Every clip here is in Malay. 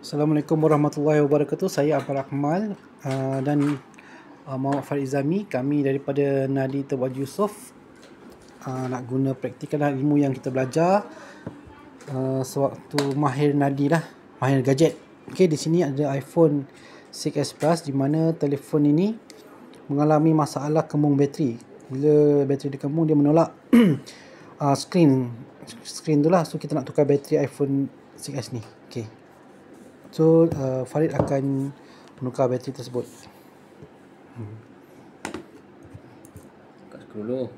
Assalamualaikum warahmatullahi wabarakatuh. Saya Abang Akmal dan Muhammad Farid Izami. Kami daripada Nadi Terbaju Yusof nak guna praktikal ilmu yang kita belajar sewaktu mahir nadi lah, mahir gadget. Okey, di sini ada iPhone 6s Plus, di mana telefon ini mengalami masalah kembung bateri. Bila bateri dia kembung, dia menolak skrin tu lah. So kita nak tukar bateri iPhone 6s ni. Okey. So Farid akan menukar bateri tersebut. Buka skru dulu.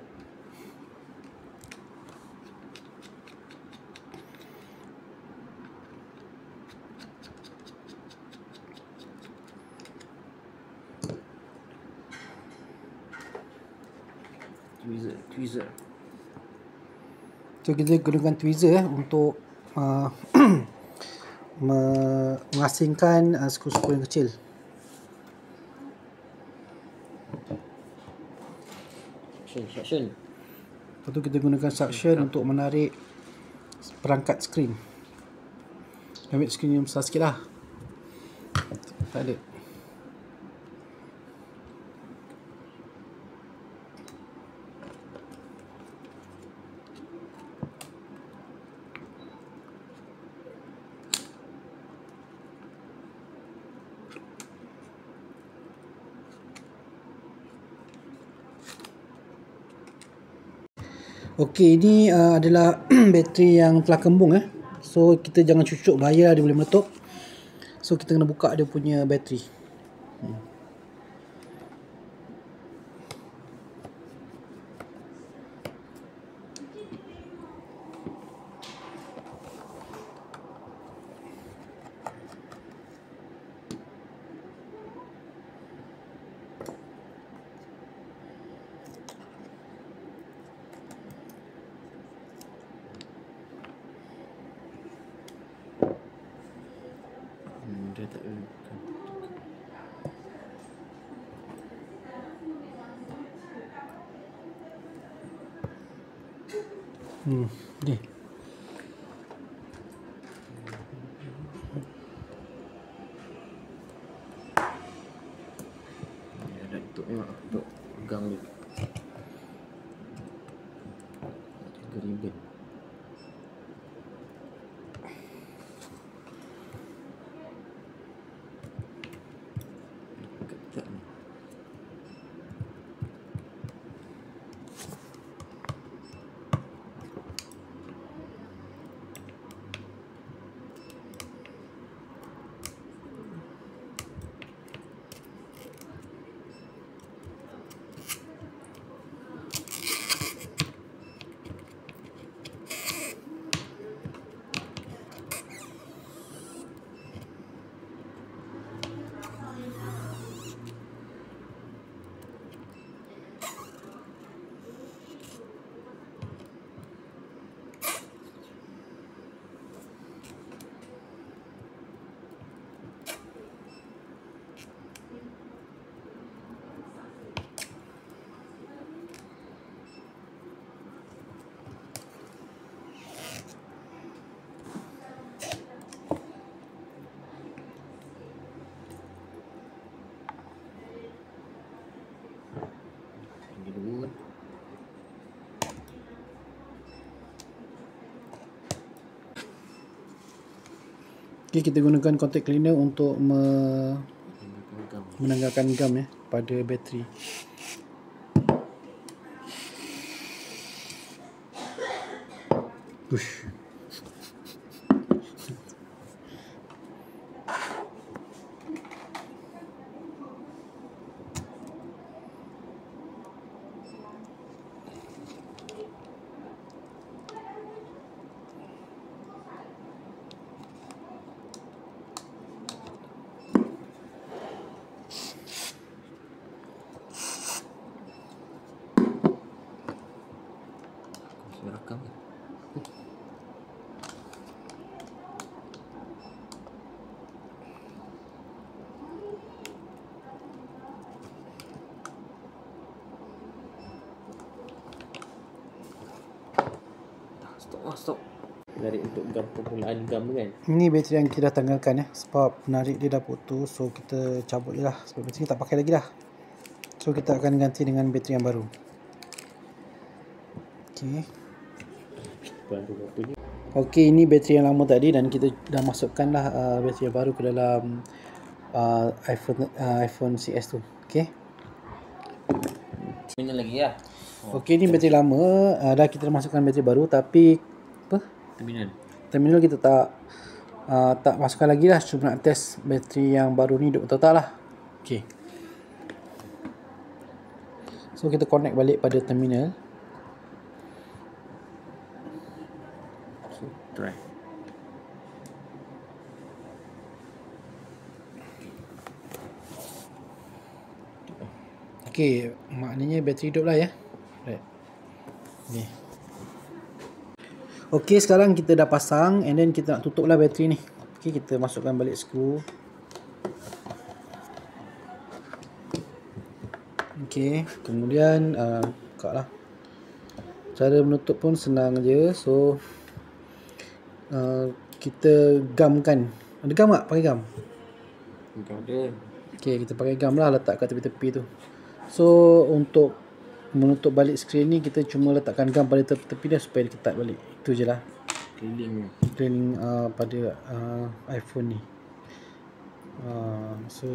Tweezer. So kita gunakan tweezer untuk mengasingkan skru-skru yang kecil. Suction. Lepas tu kita gunakan suction untuk menarik perangkat skrin. Ambil skrin yang besar sikit lah. Tak ada. Okey, ini adalah bateri yang telah kembung. So kita jangan cucuk, bahaya, dia boleh meletup. So kita kena buka dia punya bateri. Dia tak Ni. ada untuk pegang dia. Ada ribet. Ketat ni. Okay, kita gunakan contact cleaner untuk menanggalkan gam pada bateri. Ush. Rekam ke? Stop. Menarik untuk gam permulaan gam tu kan. Ini bateri yang kita dah tanggalkan sebab penarik dia dah putus, so kita cabut je lah sebab bateri ni tak pakai lagi dah. So kita akan ganti dengan bateri yang baru. Okey. Baru apa ni? Okey, ini bateri yang lama tadi dan kita dah masukkan lah bateri yang baru ke dalam iPhone CS tu. Okey. Terminal lagi lah. Okey, ni bateri lama, dah kita masukkan bateri baru tapi apa? Terminal kita tak masukkan lagi lah, cuma nak test bateri yang baru ni duduk betul tak lah. Okey. So kita connect balik pada terminal. So try. Okey, maknanya bateri hidup lah ya. Right. Ni. Okey, sekarang kita dah pasang and then kita nak tutup lah bateri ni. Okey, kita masukkan balik skru. Okey, kemudian buka lah. Cara menutup pun senang je. So kita gamkan. Ada gam tak? Pakai gam? Gam dia. Okey, kita pakai gam lah, letak kat tepi-tepi tu. So untuk menutup balik skrin ni kita cuma letakkan gam pada tepi-tepi dia supaya dia ketat balik. Itu je lah. Keliling pada iPhone ni. So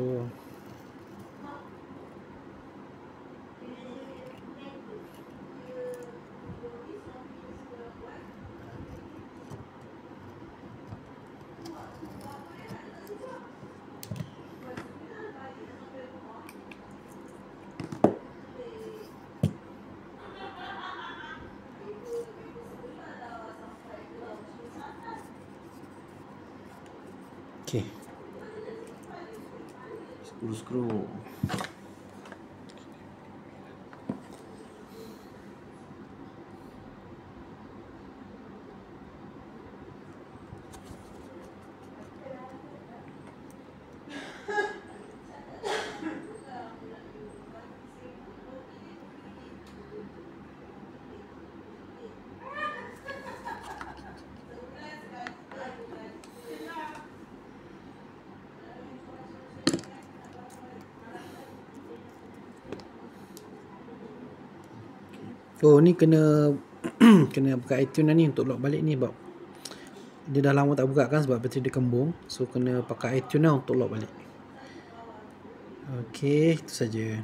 okey. Skru. Oh, ni kena kena buka iTunes lah ni untuk lock balik ni sebab dia dah lama tak buka kan sebab bateri dia kembung. So kena pakai iTunes lah untuk lock balik. Okey, itu saja.